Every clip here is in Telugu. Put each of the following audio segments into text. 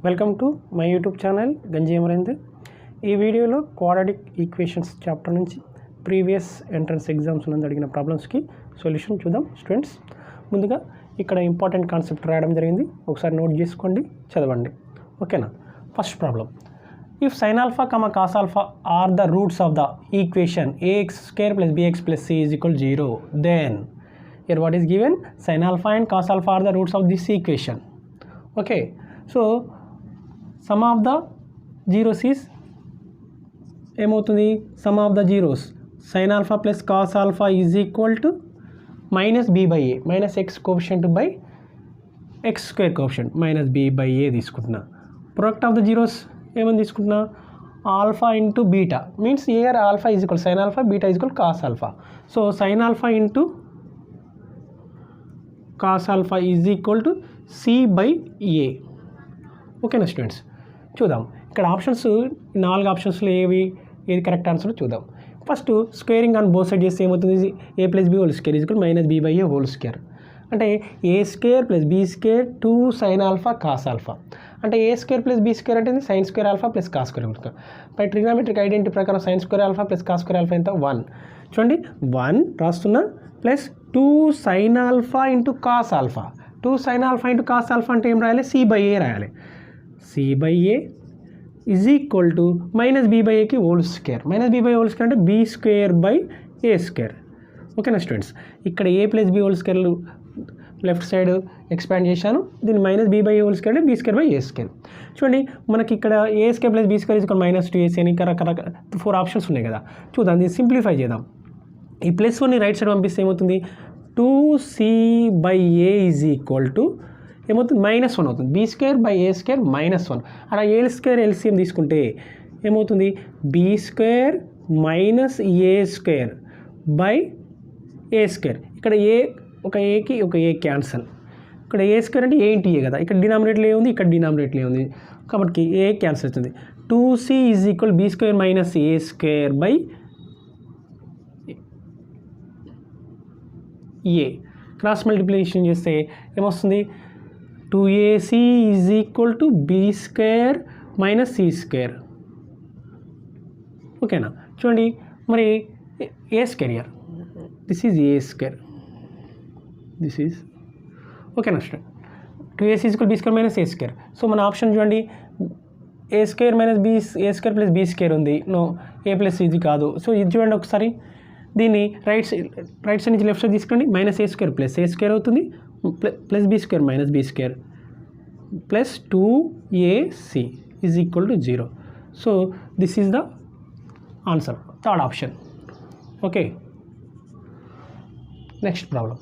Welcome to my YouTube channel గంజి అమరేందర్. ఈ వీడియోలో క్వాడ్రాటిక్ ఈక్వేషన్స్ చాప్టర్ నుంచి ప్రీవియస్ ఎంట్రన్స్ ఎగ్జామ్స్ నుండి అడిగిన ప్రాబ్లమ్స్కి సొల్యూషన్ చూద్దాం స్టూడెంట్స్. ముందుగా ఇక్కడ ఇంపార్టెంట్ కాన్సెప్ట్ రాయడం జరిగింది, ఒకసారి నోట్ చేసుకోండి, చదవండి. ఓకేనా? First problem, if sin alpha comma cos alpha are the roots of the equation ax square plus bx plus c is equal to 0, then here what is given? Sin alpha and cos alpha are the roots of this equation. Okay, so sum of the zeros is ఏమవుతుంది? sum of the zeros sin alpha plus cos alpha is equal to minus b by a, minus x coefficient by x square coefficient minus b by a తీసుకుంటున్నా. Product of the zeros ఏమని తీసుకుంటున్నా? Alpha into beta means are alpha is equal sine alpha, beta is equal cos alpha. So sine alpha into cos alpha is equal to c by a. ఓకేనా స్టూడెంట్స్? చూద్దాం ఇక్కడ ఆప్షన్స్, 4 ఆప్షన్స్లో ఏది కరెక్ట్ ఆన్సర్ చూద్దాం. First squaring on both side చేస్తే ఏమవుతుంది? A plus b whole square is equal minus b by a whole square. అంటే a square plus b square 2 sine alpha cos alpha. అంటే a square plus b square అంటే sine square alpha plus cos square alpha. By trigonometric identity ప్రకారం sine square alpha plus cos square alpha ఎంత? 1. చూడండి 1 రాస్తున్నా plus 2 sine alpha into cos alpha. 2 sine alpha into cos alpha అంటే ఏం రాయాలి? సి బై ఏ రాయాలి. C by a is equal to minus b by ఏకి whole square. Minus b by whole square అంటే b square by a square. ఓకేనా స్టూడెంట్స్? ఇక్కడ a plus b whole square left side expand చేశాను, దీన్ని minus b by a whole square అంటే b square by a square. చూడండి మనకి ఇక్కడ a square plus b square is equal minus 2ac అని రకరకాల 4 ఆప్షన్స్ ఉన్నాయి కదా. చూద్దాం, దీన్ని సింప్లిఫై చేద్దాం. ఈ ప్లస్ 1ని రైట్ సైడ్ పంపిస్తే ఏమవుతుంది? 2c by a is equal to ఏమవుతుంది? -1 అవుతుంది. B square by a square -1. అలా ఏ స్క్వేర్ ఎల్సిఎం తీసుకుంటే ఏమవుతుంది? B square minus a square by a square. ఇక్కడ ఏ ఒక ఏకి ఒక ఏ క్యాన్సల్. ఇక్కడ ఏ స్క్వేర్ అంటే ఏ ఇంటూ ఏ కదా, ఇక్కడ డినామినేట్లో ఏముంది, ఇక్కడ డినామినేట్లో ఏముంది, కాబట్టి ఏ క్యాన్సల్ అవుతుంది. 2c is equal b square minus a square by a. Cross multiplication చేస్తే ఏమొస్తుంది? 2ac is equal to b square minus c square. ఓకేనా? చూడండి మరి a square here, this is a square, this is ఓకేనా student? 2ac is equal b square minus a square. So మన ఆప్షన్ చూడండి, a square minus b, a square plus b square ఉంది, నో ఏ ప్లస్ ఇది కాదు. సో ఇది చూడండి ఒకసారి, దీన్ని రైట్ సైడ్ నుంచి లెఫ్ట్ సైడ్ తీసుకోండి. Minus a square plus a square అవుతుంది, plus b square minus b square plus 2ac is equal to 0. So this is the answer, third option. Okay, next problem.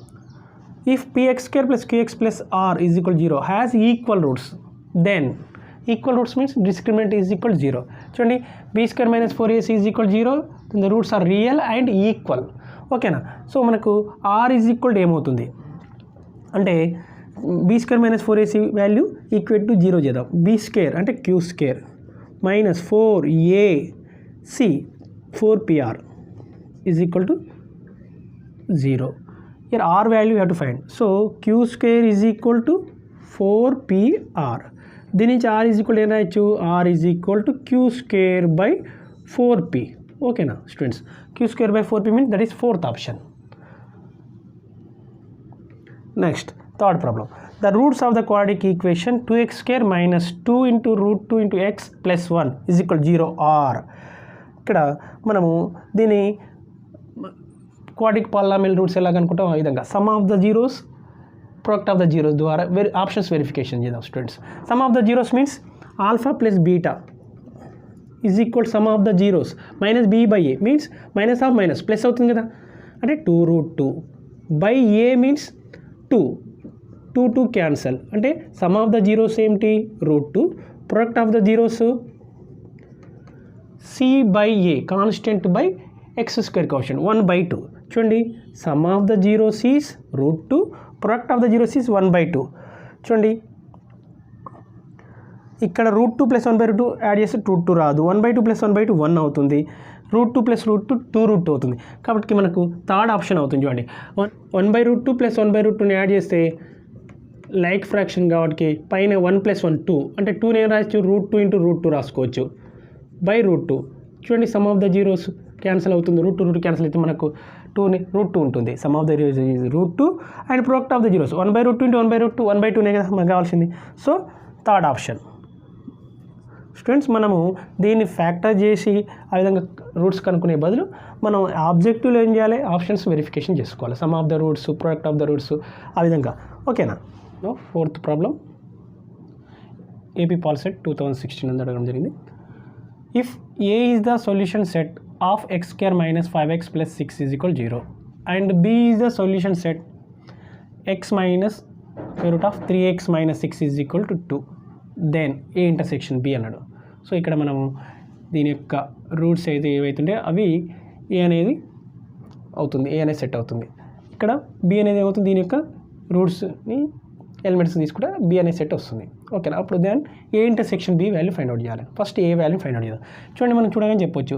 If px square plus qx plus r is equal to 0 has equal roots, then equal roots means discriminant is equal to 0. చూడండి b square minus 4ac is equal to 0, then the roots are real and equal. ఓకేనా? సో మనకు r is equal to ఏమవుతుంది అంటే b square minus 4ac value equal to 0 చేద్దాం. b square అంటే q square minus 4ac 4pr is equal to 0. Here r value you have to find. So q square is equal to 4pr. దీని నుంచి r is equal to ఏం రాయొచ్చు? r is equal to q square by 4p. ఓకేనా students? q square by 4p means that is fourth option. Next, third problem. The roots of the quadratic equation 2x square minus 2 into root 2 into x plus 1 is equal to 0 r. ఇక్కడ మనము దీని క్వాడ్రిక్ పాలినామియల్ రూట్స్ ఎలా కనుక్కుంటాం? ఆ విధంగా sum of the zeros, product of the zeros ద్వారా ఆప్షన్స్ వెరిఫికేషన్ చేద్దాం students. Sum of the zeros means alpha plus beta is equal sum of the zeros minus b by a means minus of minus plus అవుతుంది కదా, అంటే 2√2 బై ఏ మీన్స్ 2 క్యాన్సల్. అంటే సమ్ ఆఫ్ ద జీరోస్ ఏమిటి? √2. Product of the zeros c by a constant by x square coefficient 1/2. చూడండి sum of the zeros is √2, product of the zeros is 1/2. చూడండి ఇక్కడ √2 ప్లస్ 1/2 యాడ్ చేస్తే 2 రాదు, 1/2 ప్లస్ 1/2 1 అవుతుంది, √2 ప్లస్ √2 2√2 అవుతుంది. కాబట్టి మనకు థర్డ్ ఆప్షన్ అవుతుంది. చూడండి 1/√2 ప్లస్ 1/√2ని యాడ్ చేస్తే లైక్ ఫ్రాక్షన్ కాబట్టి పైన 1 + 1 2 అంటే 2 నేను రాయొచ్చు √2 × √2 రాసుకోవచ్చు బై √2. చూడండి sum of the zeros cancel అవుతుంది, √2 క్యాన్సిల్ అయితే మనకు 2ని √2 ఉంటుంది. Some of the zeros √2 and product of the zeros 1/√2 × 1/√2 1/2నే కదా మనకు కావాల్సింది. So third option. స్టూడెంట్స్ మనము దీన్ని ఫ్యాక్టర్ చేసి ఆ విధంగా రూట్స్ కనుక్కునే బదులు మనం ఆబ్జెక్టివ్లో ఏం చేయాలి, ఆప్షన్స్ వెరిఫికేషన్ చేసుకోవాలి. Some of the roots, product of the roots ఆ విధంగా. ఓకేనా. ఫోర్త్ ప్రాబ్లం ఏపీ పాలిసెట్ 2016 అని అడగడం జరిగింది. If a is the solution set of x² - 5x + 6 = 0 and b is the solution set x - 3x - 6 = 2 then a intersection b అన్నాడు. సో ఇక్కడ మనము దీని యొక్క రూట్స్ అయితే ఏవైతుంటే అవి ఏ అనేది అవుతుంది, ఏ అనేది సెట్ అవుతుంది. ఇక్కడ బి అనేది ఏమవుతుంది, దీని యొక్క రూట్స్ని ఎలిమెంట్స్ తీసుకుంటే బి అనే సెట్ వస్తుంది. ఓకేనా. అప్పుడు then a intersection b value find out చేయాలి. First a value find out చేద్దాం. చూడండి మనం చూడగానే చెప్పొచ్చు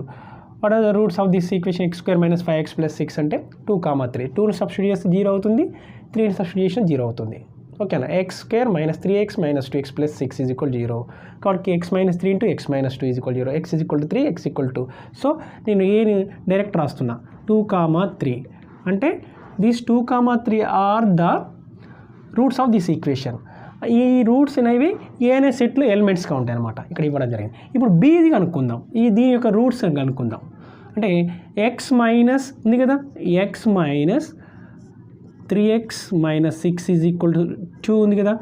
what are the roots of this equation x² - 5x + 6 అంటే 2, 3. 2ని సబ్స్టిట్యూట్ చేస్తే 0 అవుతుంది, 3ని సబ్స్టిట్యూట్ చేస్తే 0 అవుతుంది. ఓకేనా. x² - 3x - 2x + 6 = 0 కాబట్టి x - 3 × x - 2 = 0, x = 3, x = 2. So నేను ఏని డైరెక్ట్ రాస్తున్నా 2, 3 అంటే these 2, 3 are the roots of this equation. ఈ రూట్స్ అనేవి ఏ అనే సెట్లో ఎలిమెంట్స్గా ఉంటాయి అన్నమాట. ఇక్కడ ఇవ్వడం జరిగింది. ఇప్పుడు బిది కనుక్కుందాం, దీని యొక్క రూట్స్ కనుక్కుందాం. అంటే x మైనస్ ఉంది కదా, x - 3x - 6 = 2 ఉంది కదా,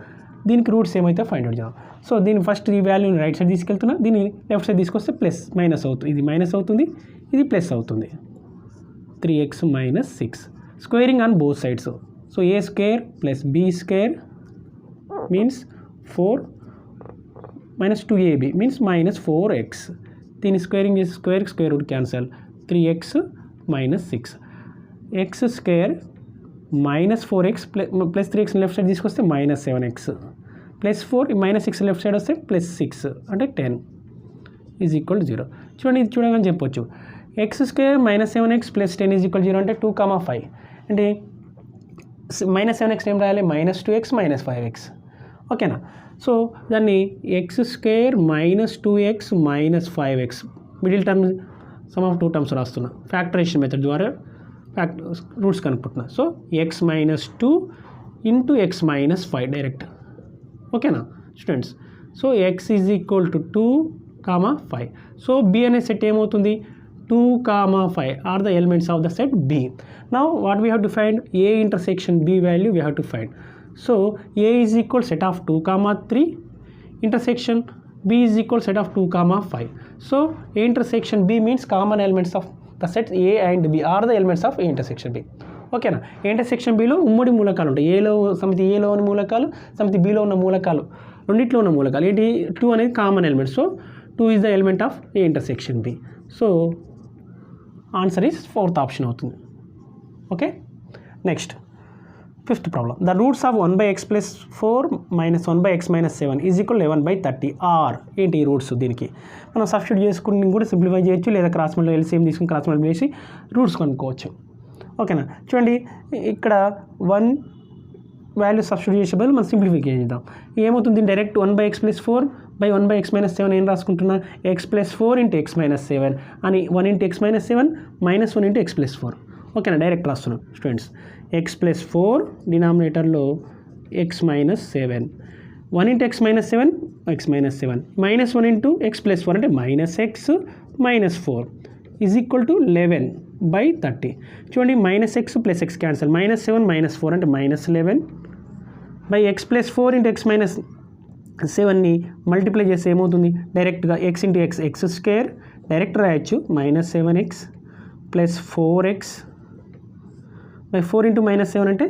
దీనికి రూట్స్ ఏమైతే ఫైండ్ అవుట్ చేద్దాం. సో దీన్ని ఫస్ట్ ఈ వాల్యూని రైట్ సైడ్ తీసుకెళ్తున్నా, దీన్ని లెఫ్ట్ సైడ్ తీసుకొస్తే ప్లస్ మైనస్ అవుతుంది, ఇది మైనస్ అవుతుంది, ఇది ప్లస్ అవుతుంది. 3x - 6 squaring on both sides. So a² + b² means 4 - 2ab means -4x. దీన్ని స్క్వేరింగ్ చేసి square root cancel 3x - 6 x² -4x plus 3x left side తీసుకొస్తే -7x ప్లస్ 4 -6 లెఫ్ట్ సైడ్ వస్తే +6 అంటే 10 = 0. చూడండి ఇది చూడగానే చెప్పొచ్చు x² - 7x + 10 = 0 అంటే 2, 5 అంటే -7x ఏం రాయాలి, -2x - 5x. ఓకేనా. సో దాన్ని x² - 2x - 5x middle term sum of 2 terms రాస్తున్నా, ఫ్యాక్టరైజేషన్ మెథడ్ ద్వారా రూట్స్ కనుక్కుంటున్నా. So x - 2 × x - 5 direct. ఓకేనా students. So x = 2, 5. So b అనే సెట్ ఏమవుతుంది, 2, 5 are the elements of the set b. Now what we have to find, a intersection b value we have to find. So a = set of 2, 3 intersection b = set of 2, 5. So a intersection b means common elements of the sets a and b are the elements of a intersection b. ఓకేనా. ఏ ఇంటర్సెక్షన్ బిలో ఉమ్మడి మూలకాలు ఉంటాయి. ఏలో సమితి ఏలో ఉన్న మూలకాలు, సమితి బిలో ఉన్న మూలకాలు, రెండిట్లో ఉన్న మూలకాలు ఏంటి, 2 అనేది common element. So 2 is the element of a intersection b. So answer is 4th option అవుతుంది. Okay. Next 5th problem. The roots of 1/x + 4 - 1/x - 7 = 11/30 are ఏంటి ఈ రూట్స్. దీనికి మనం సబ్స్టిట్యూట్ చేసుకుని కూడా సింప్లిఫై చేయొచ్చు, లేదా క్రాస్ మల్టిప్లై ఎల్సిఎం తీసుకుని క్రాస్ మల్టిప్లై చేసి రూట్స్ కనుక్కోవచ్చు. ఓకేనా. చూడండి ఇక్కడ 1 వాల్యూ సబ్స్టిట్యూట్ చేసే బదులు మనం సింప్లిఫికేషన్ చేద్దాం. ఏమవుతుంది, డైరెక్ట్ 1/x + 4 / 1/x - 7 ఏం రాసుకుంటున్నా, x + 4 × x - 7 అని 1 × x - 7 -1 × x + 4. ఓకేనా. డైరెక్ట్ రాస్తున్నాం స్టూడెంట్స్. x + 4 డినామినేటర్లో x - 7, 1 × x - 7 x - 7 -1 × x + 4 అంటే -x - 4 = 11/30. చూడండి -x + x క్యాన్సల్, -7 - 4 అంటే -11 / x + 4 × x - 7ని మల్టిప్లై చేస్తే ఏమవుతుంది, డైరెక్ట్గా x × x² డైరెక్ట్ రాయొచ్చు, -7x + 4x / 4 × -7 అంటే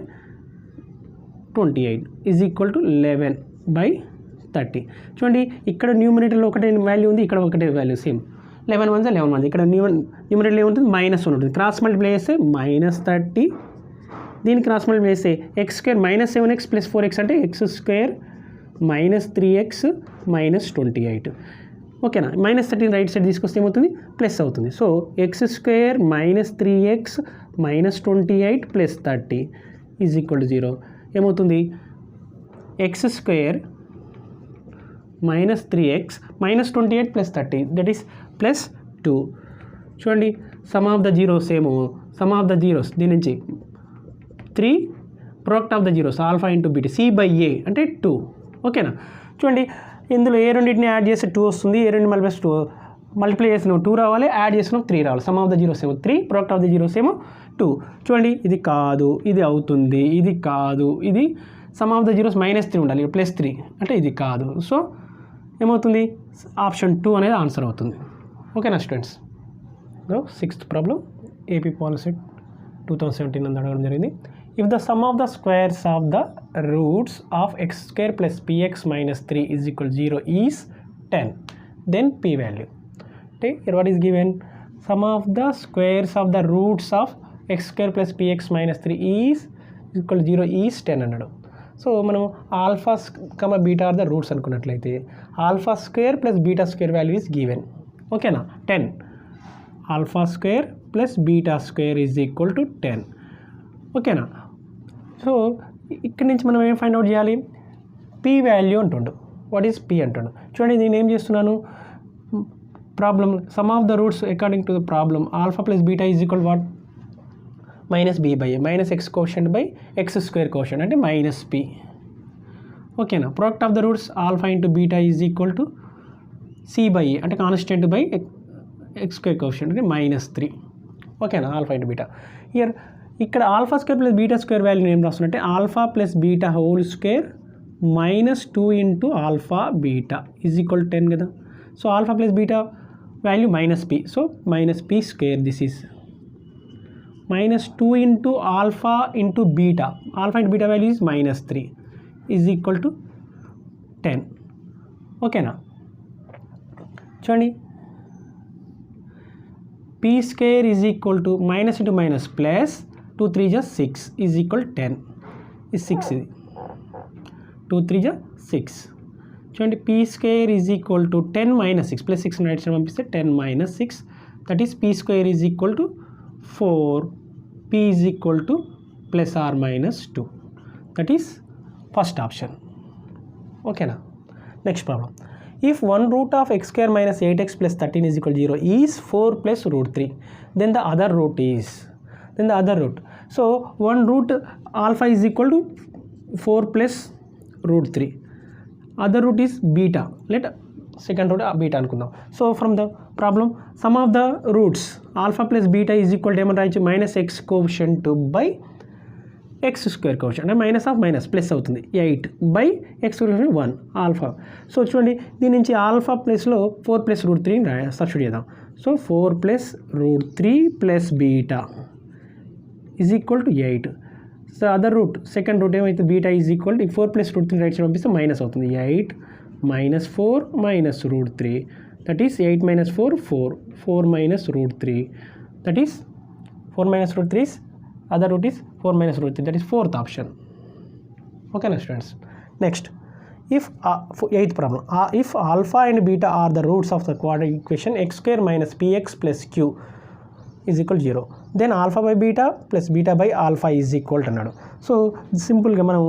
28 = 11/30. చూడండి ఇక్కడ న్యూమరేటర్లో ఒకటే వాల్యూ ఉంది, ఇక్కడ ఒకటే వాల్యూ సేమ్. 11 1 11 1 ఇక్కడ న్యూమరేటర్ ఏముంటుంది, -1 ఉంటుంది. క్రాస్ మల్టిప్లై చేస్తే -30, దీనికి క్రాస్ మల్టిప్లై చేస్తే x² -7x + 4x అంటే x² - 3x - 28. ఓకేనా. -30 రైట్ సైడ్ తీసుకొస్తే ఏమవుతుంది, ప్లస్ అవుతుంది. సో x² - 3x - 28 + 30 = 0 ఏమవుతుంది, x square minus 3x minus 28 plus 30 that is plus 2. చూడండి సమ్ ఆఫ్ ద జీరోస్ ఏమో సమ్ ఆఫ్ ద జీరోస్ దీని నుంచి 3 product of the zeros alpha into beta c by a అంటే 2. ఓకేనా. చూడండి ఇందులో ఏ రెండింటిని యాడ్ చేస్తే 2 వస్తుంది, ఏ రెండు మల్టిప్లై చేసిన 2 రావాలి, యాడ్ చేసిన 3 రావాలి. సమ్ ఆఫ్ ద జీరోస్ ఏమో 3 ప్రోడక్ట్ ఆఫ్ ద జీరోస్ ఏమో 2. చూడండి ఇది కాదు, ఇది అవుతుంది, ఇది కాదు, ఇది సమ్ ఆఫ్ ద జీరోస్ -3 ఉండాలి, ప్లస్ 3 అంటే ఇది కాదు. సో ఏమవుతుంది ఆప్షన్ 2 అనేది ఆన్సర్ అవుతుంది. ఓకేనా students. Sixth problem AP Polycet 2017 అని అడగడం జరిగింది. If the sum of the squares of the roots of x square plus px minus 3 is equal 0 is 10, then p value. అంటే here what is given, sum of the squares of the roots of x square plus px minus 3 is equal to 0 is 10 అన్నాడు. సో మనం alpha comma beta are the roots అనుకున్నట్లయితే alpha square plus beta square value is given. ఓకేనా 10 alpha square plus beta square is equal to 10. ఓకేనా. సో ఇక్కడి నుంచి మనం ఏం ఫైండ్ అవుట్ చేయాలి, పీ వాల్యూ అంటుండు. వాట్ ఈజ్ పీ అంటుండు. చూడండి నేను ఏం చేస్తున్నాను, problem sum of the roots according to the problem alpha plus beta is equal what minus b by a minus x quotient by x square quotient అంటే మైనస్ పీ. ఓకేనా. Product of the roots alpha into beta is equal to c by a అంటే constant by x square quotient అంటే -3. ఓకేనా. Alpha into beta. ఇక్కడ alpha square plus beta square value ఏం రాస్తున్నట్టే alpha plus beta whole square -2 into alpha beta is equal 10 కదా. So alpha plus beta value minus p, so minus p square this is -2 into alpha into beta, alpha into beta value is -3 is equal to 10. ఓకేనా. చూడండి p square is equal to minus into minus plus 2 3 జా 6 ఈజ్ ఈక్వల్ 10. ఇది 6, ఇది 2 3 జా 6. చూడండి p square is equal to 10 minus 6 plus 6 right side పంపిస్తే 10 minus 6 that is p square is equal to 4, p is equal to plus or minus 2 that is first option. ఓకేనా. Next problem, if one root of x square minus 8x plus 13 is equal 0 is 4 plus √3, then the other root is so one root alpha is equal to 4 plus √3, other root is beta, let second root beta అనుకుందాం. So from the problem sum of the roots alpha plus beta is equal to ఏమని రాయొచ్చు minus x quotient by x square quotient అంటే మైనస్ ఆఫ్ మైనస్ ప్లస్ అవుతుంది 8 by x quotient 1 alpha. So చూడండి దీని నుంచి ఆల్ఫా ప్లస్లో 4 ప్లస్ √3 సబ్స్టిట్యూట్ చేద్దాం. So 4 plus √3 plus beta is equal to 8. So other root second root ఏమైతే beta is equal to 4 plus √3 right side పంపిస్తే మైనస్ అవుతుంది 8 minus 4 minus √3 that is 8 minus 4 4 minus √3 that is 4 minus √3 is other root is 4 minus √3 that is fourth option. ఓకేనా students. Next if eighth problem, if alpha and beta are the roots of the quadratic equation x square minus p x plus q is equal 0, then alpha by beta plus beta by alpha is equal అన్నాడు. సో సింపుల్గా మనం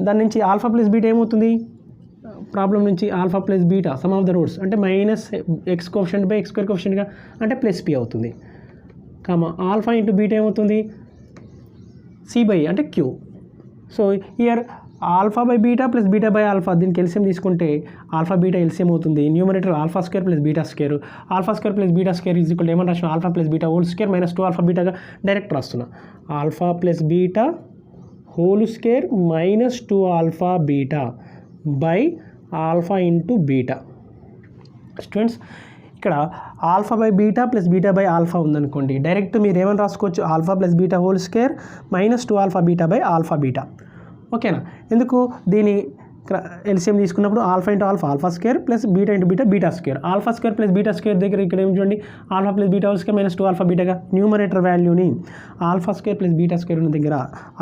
దాని నుంచి ఆల్ఫా ప్లస్ బీటా ఏమవుతుంది, ప్రాబ్లం నుంచి alpha plus beta sum of the roots అంటే minus x quotient by x square కోషంట్గా అంటే ప్లస్ పీ అవుతుంది. కామా ఆల్ఫా ఇంటూ బీటా ఏమవుతుంది సి బై అంటే q. So here alpha by beta plus beta by alpha దీనికి ఎల్సిఎం తీసుకుంటే ఆల్ఫా బీటా ఎల్సిఎం అవుతుంది. Numerator alpha square plus beta square, alpha square plus beta square is equal ఏమని రాసిన alpha plus beta whole square minus 2 alpha బీటాగా డైరెక్ట్ రాస్తున్నా. Alpha plus beta whole square minus 2 alpha beta by alpha into beta. Students ఇక్కడ alpha by beta plus beta by alpha ఉందనుకోండి, డైరెక్ట్ మీరు ఏమని రాసుకోవచ్చు alpha plus beta whole square minus 2 alpha beta by alpha beta. ఓకేనా. ఎందుకు దీని ఎల్సిఎం తీసుకున్నప్పుడు alpha into alpha alpha square plus beta into beta beta square, alpha square plus beta square దగ్గర ఇక్కడ ఏం చూడండి alpha plus beta whole square minus 2 alpha బీటాగా న్యూమరేటర్ వాల్యూని alpha square plus beta square ఉన్న దగ్గర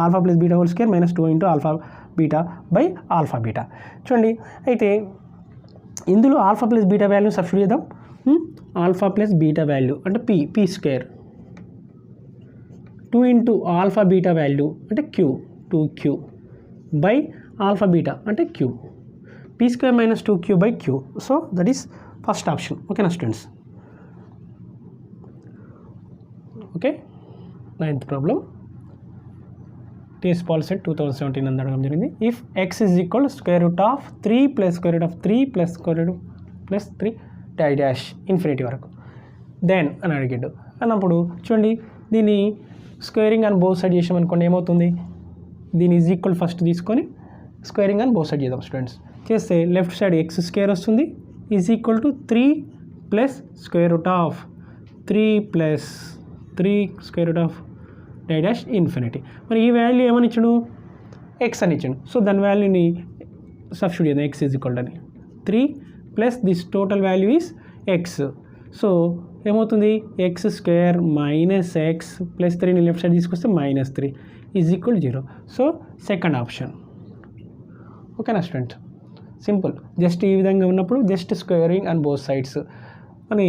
alpha plus beta whole square minus 2 into alpha beta by alpha beta. చూడండి అయితే ఇందులో alpha plus beta value substitute చేద్దాం. ఆల్ఫా ప్లస్ బీటా వాల్యూ అంటే p square 2 into alpha beta value అంటే q 2Q by alpha beta అంటే q, P square minus 2q by q. So that is first option. ఓకేనా students? Okay, 9th problem TS POLYCET 2017 అని అడగడం జరిగింది. If x is equal square root of 3 plus square root of 3 plus square root plus 3 dash infinity వరకు దెన్ అని అడిగాడు అన్నప్పుడు చూడండి, దీన్ని స్క్వేరింగ్ అని బోత్ సైడ్ చేసామనుకోండి ఏమవుతుంది, దీని ఈజ్ ఈక్వల్ ఫస్ట్ తీసుకొని స్క్వేరింగ్ అని బోత్ సైడ్ చేద్దాం స్టూడెంట్స్. చేస్తే లెఫ్ట్ సైడ్ ఎక్స్ స్క్వేర్ వస్తుంది is equal to 3 plus square root of 3 plus 3 square root of dash infinity. మరి ఈ వాల్యూ ఏమని ఇచ్చాడు, ఎక్స్ అని ఇచ్చాడు. సో దాని వాల్యూని సబ్స్టిట్యూట్ చేద్దాం, ఎక్స్ ఈజ్ ఈక్వల్ అని 3 plus this total value is x. So ఏమవుతుంది, x square minus x plus 3ని లెఫ్ట్ సైడ్ తీసుకొస్తే -3 is equal 0. So second option. ఓకేనా స్టూడెంట్? సింపుల్. జస్ట్ ఈ విధంగా ఉన్నప్పుడు just squaring and both sides అని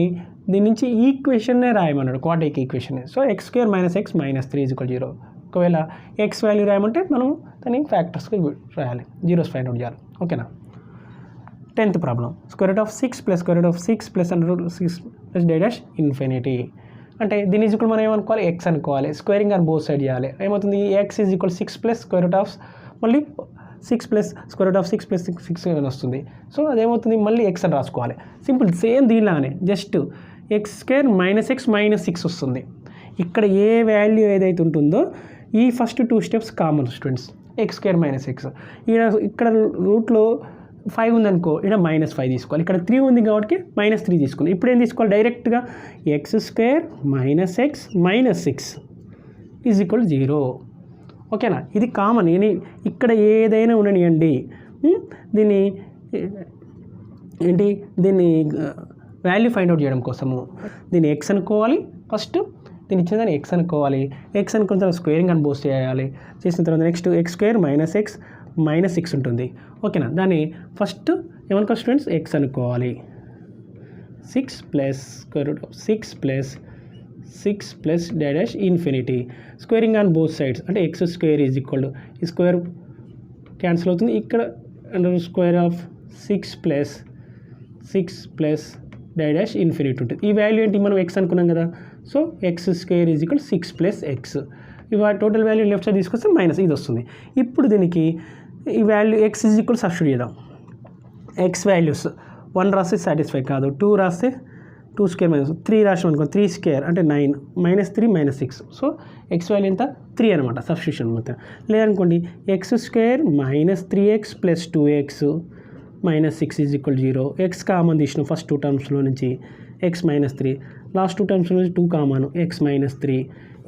దీని నుంచి ఈక్వేషన్నే రాయమన్నాడు, quadratic equation. So x square minus x -3 is equal 0. ఒకవేళ ఎక్స్ వాల్యూ రాయమంటే మనం దాన్ని ఫ్యాక్టర్స్కి రాయాలి, జీరోస్ ఫైండ్ అవుట్ చేయాలి. ఓకేనా? 10th problem square root of 6 plus square root of 6 plus √6 plus dash infinity. అంటే దీని ఈజ్ ఈక్వల్ మనం ఏమనుకోవాలి, ఎక్స్ అనుకోవాలి. స్క్వేరింగ్ అని బోత్ సైడ్ చేయాలి. ఏమవుతుంది, x is equal 6 plus square root of మళ్ళీ 6 plus square root of 6 plus 6 అని వస్తుంది. సో అదేమవుతుంది, మళ్ళీ ఎక్స్ అని రాసుకోవాలి. సింపుల్, సేమ్ దీనిలానే just x square minus x -6 వస్తుంది. ఇక్కడ ఏ వాల్యూ ఏదైతే ఉంటుందో ఈ first 2 steps common students. X square minus x, ఇక్కడ రూట్లో 5 ఉందనుకో, ఇక్కడ -5 తీసుకోవాలి. ఇక్కడ 3 ఉంది కాబట్టి -3 తీసుకోవాలి. ఇప్పుడు ఏం తీసుకోవాలి, డైరెక్ట్గా X square minus x -6 is equal 0. ఓకేనా? ఇది కామన్. ఇక్కడ ఏదైనా ఉండనియండి, దీన్ని ఏంటి, దీన్ని వాల్యూ ఫైండ్ అవుట్ చేయడం కోసము దీన్ని ఎక్స్ అనుకోవాలి ఫస్ట్, దీన్ని ఇచ్చిన దాన్ని ఎక్స్ అనుకోవాలి. ఎక్స్ అనుకున్న తర్వాత స్క్వేరింగ్ అని బోస్ట్ చేయాలి. చేసిన తర్వాత next X square minus x -6 ఉంటుంది. ఓకేనా? దాన్ని ఫస్ట్ ఏమనుకో స్టూడెంట్స్, ఎక్స్ అనుకోవాలి. 6 plus square root of 6 plus dash infinity. Squaring on both sides అంటే x square is equal to, ఈ స్క్వేర్ క్యాన్సిల్ అవుతుంది. ఇక్కడ under square of 6 plus dash infinity ఉంటుంది. ఈ వాల్యూ ఏంటి, మనం ఎక్స్ అనుకున్నాం కదా. So x square is equal 6 plus x. ఇవి టోటల్ వాల్యూ లెఫ్ట్ సైడ్ తీసుకొస్తే మైనస్ ఇది వస్తుంది. ఇప్పుడు దీనికి ఈ value x is equal substitute చేద్దాం. ఎక్స్ వాల్యూస్ 1 రాస్తే సాటిస్ఫై కాదు, 2 రాస్తే 2 స్క్వేర్ -3 రాసాం అనుకో, 3 స్క్వేర్ అంటే 9 -3 -6. సో ఎక్స్ వాల్యూ ఎంత, 3 అనమాట సబ్స్టిట్యూషన్ మొత్తం. లేదనుకోండి X square -3x plus 2x -6 is equal 0. X common తీసిన ఫస్ట్ 2 టర్మ్స్లో నుంచి ఎక్స్ -3, లాస్ట్ 2 టర్మ్స్లో నుంచి 2 common, X -3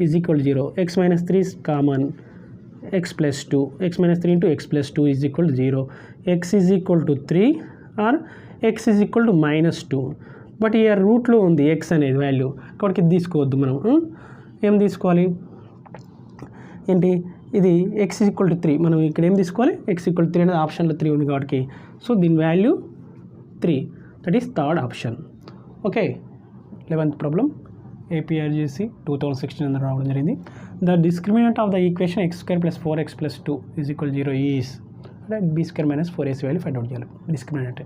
is equal 0. X -3 common, x plus 2, x minus 3 into x plus 2 is equal to 0. x is equal to 3 or x is equal to -2. But ఈ రూట్లో ఉంది x అనేది వాల్యూ, కాబట్టి ఇది తీసుకోవద్దు. మనం ఏం తీసుకోవాలి ఏంటి, ఇది x is equal to 3. మనం ఇక్కడ ఏం తీసుకోవాలి, x equal to 3 అనేది ఆప్షన్లో 3 ఉంది కాబట్టి. సో దీని value 3, that is third option. Okay, 11th problem APRGC 2016 అని రావడం జరిగింది. The discriminant of the equation x square plus 4x plus 2 is equal 0 is అంటే b square minus 4ac value find out చేయాలి. Discriminant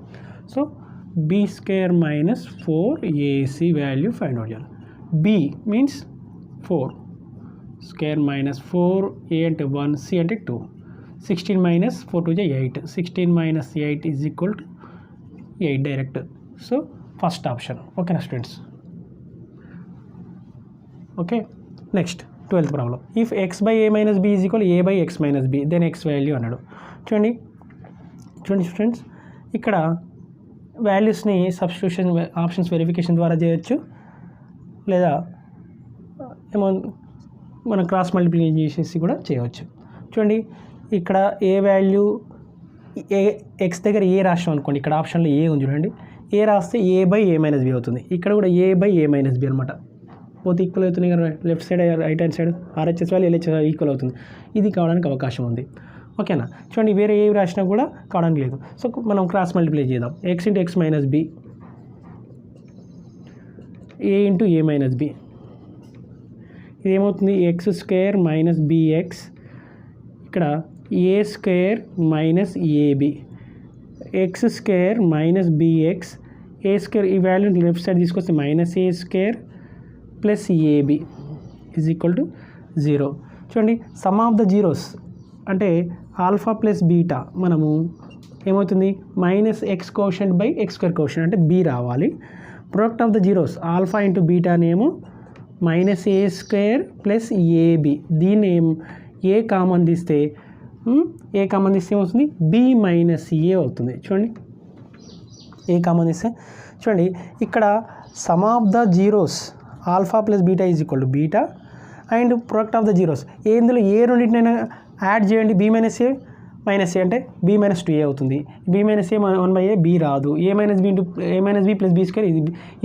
so b square minus 4ac value find out చేయాలి. b means 4 square minus 4a అంటే 1, c అంటే 2, 16 minus 4 2 8, 16 minus 8 is equal to 8 direct. So first option. ఓకేనా students? Okay, next 12th problem. If x by a minus b is equal a by x minus b then x value అన్నాడు. చూడండి స్టూడెంట్స్, ఇక్కడ వాల్యూస్ని సబ్స్టిట్యూషన్ ఆప్షన్స్ వెరిఫికేషన్ ద్వారా చేయొచ్చు, లేదా ఏమో మనం క్రాస్ మల్టిప్లికేషన్ చేసేసి కూడా చేయవచ్చు. చూడండి ఇక్కడ ఏ వాల్యూ ఏ ఎక్స్ దగ్గర ఏ రాష్ట్రం అనుకోండి, ఇక్కడ ఆప్షన్లో ఏ ఉంది చూడండి. ఏ రాస్తే ఏ బై ఏ మైనస్ బి అవుతుంది. ఇక్కడ కూడా ఏ బై ఏ మైనస్ బి అనమాట. పోతే ఈక్వల్ అవుతుంది కదా, left side right hand side RHS value LHS equal అవుతుంది. ఇది కావడానికి అవకాశం ఉంది. ఓకేనా? చూడండి వేరే ఏవి రాసినా కూడా కావడానికి లేదు. సో మనం క్రాస్ మల్టిప్లై చేద్దాం. X into x minus b, a into a minus b, ఇది ఏమవుతుంది, ఎక్స్ స్క్వేర్ మైనస్ బిఎక్స్, ఇక్కడ a square minus a b x square minus b x a square ఈ వాల్యూ లెఫ్ట్ సైడ్ తీసుకొస్తే minus a square plus a b is equal to 0. చూడండి సమ్ ఆఫ్ ద జీరోస్ అంటే ఆల్ఫా ప్లస్ బీటా మనము ఏమవుతుంది minus x quotient by x square quotient అంటే బి రావాలి. Product of the zeros alpha into బీటానేమో minus a square plus a b దీన్ని ఏ కామన్ తీస్తే ఏమవుతుంది బి మైనస్ ఏ అవుతుంది. చూడండి ఏ కామన్ తీస్తే చూడండి ఇక్కడ some of the zeros alpha plus beta is equal to beta and product of the zeros ఇందులో ఏ రెండింటినైనా యాడ్ చేయండి బి మైనస్ ఏ అంటే బి మైనస్ 2a అవుతుంది. బి మైనస్ ఏ 1/a బి రాదు. A minus b into a minus b plus b square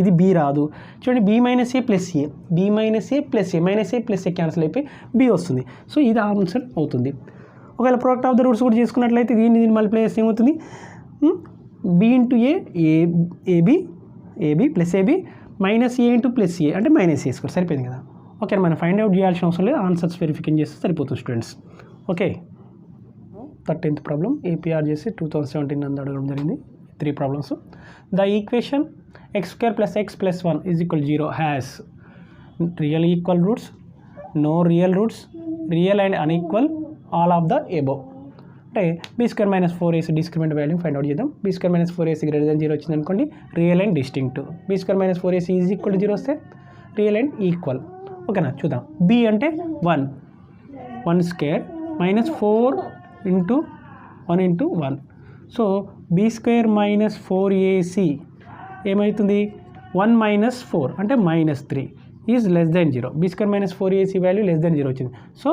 ఇది బి రాదు. చూడండి b minus a plus a b minus a plus a minus a plus a cancel అయిపోయి బి వస్తుంది. సో ఇది ఆన్సర్ అవుతుంది. ఒకవేళ ప్రొడక్ట్ ఆఫ్ ద రూట్స్ కూడా చేసుకున్నట్లయితే దీన్ని మల్టిప్లై చేస్తే ఏమవుతుంది b into a b plus a b minus a into plus a అంటే మైనస్ ఏ స్క్వేర్ సరిపోయింది కదా. ఓకే మనం ఫైండ్ అవుట్ చేయాల్సిన అవసరం లేదు, ఆన్సర్స్ వెరిఫికేషన్ చేస్తే సరిపోతుంది students. Okay 13th problem APR చేసి 2017 అందు అడగడం జరిగింది. 3 problems. The equation x square plus x plus 1 is equal 0 has real equal roots, no real roots, real and unequal, all of the above. అంటే b square minus 4ac discriminant value find out చేద్దాం. B square minus 4ac greater than 0 వచ్చింది అనుకోండి real and distinct. B square minus 4ac is equal 0 వస్తే రియల్ అండ్ ఈక్వల్. ఓకేనా చూద్దాం. బి అంటే 1 square minus 4 into 1 into 1. So b square minus 4ac ఏమవుతుంది 1 మైనస్ 4 అంటే minus 3 is less than 0. B square minus 4ac value less than 0 వచ్చింది. సో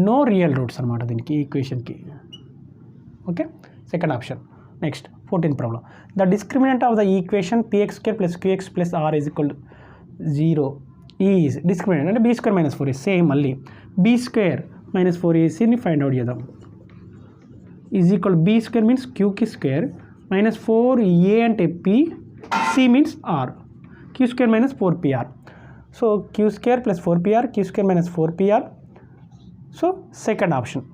నో రియల్ రూట్స్ అనమాట దీనికి ఈక్వేషన్కి. Okay second option. Next 14th problem. The discriminant of the equation px square plus qx plus r is equal 0 is discriminant అంటే b square minus 4ac same మళ్ళీ బీ స్క్వేర్ మైనస్ 4acని ఫైండ్ అవుట్ చేద్దాం. Is equal b square means క్యూకి స్క్వేర్ మైనస్ 4a అంటే p, c means r, q square minus 4pr. So q square plus 4pr, q square minus 4pr. So second option.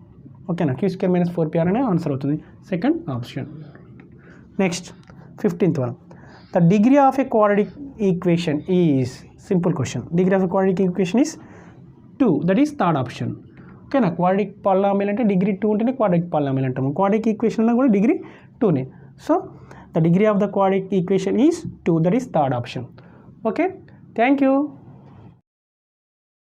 ఓకేనా క్యూ స్క్వేర్ మైనస్ 4pr అనే ఆన్సర్ అవుతుంది second option. Next 15th one. The degree of a quadratic equation is simple question. Degree of a quadratic equation is 2 that is third option. ఓకేనా క్వాడ్రాటిక్ పాలినామియల్ అంటే డిగ్రీ 2 ఉంటేనే క్వాడ్రాటిక్ పాలినామియల్ అంటాము. క్వాడ్రాటిక్ ఈక్వేషన్లో కూడా డిగ్రీ 2నే. So the degree of the quadratic equation is 2 that is third option. Okay thank you.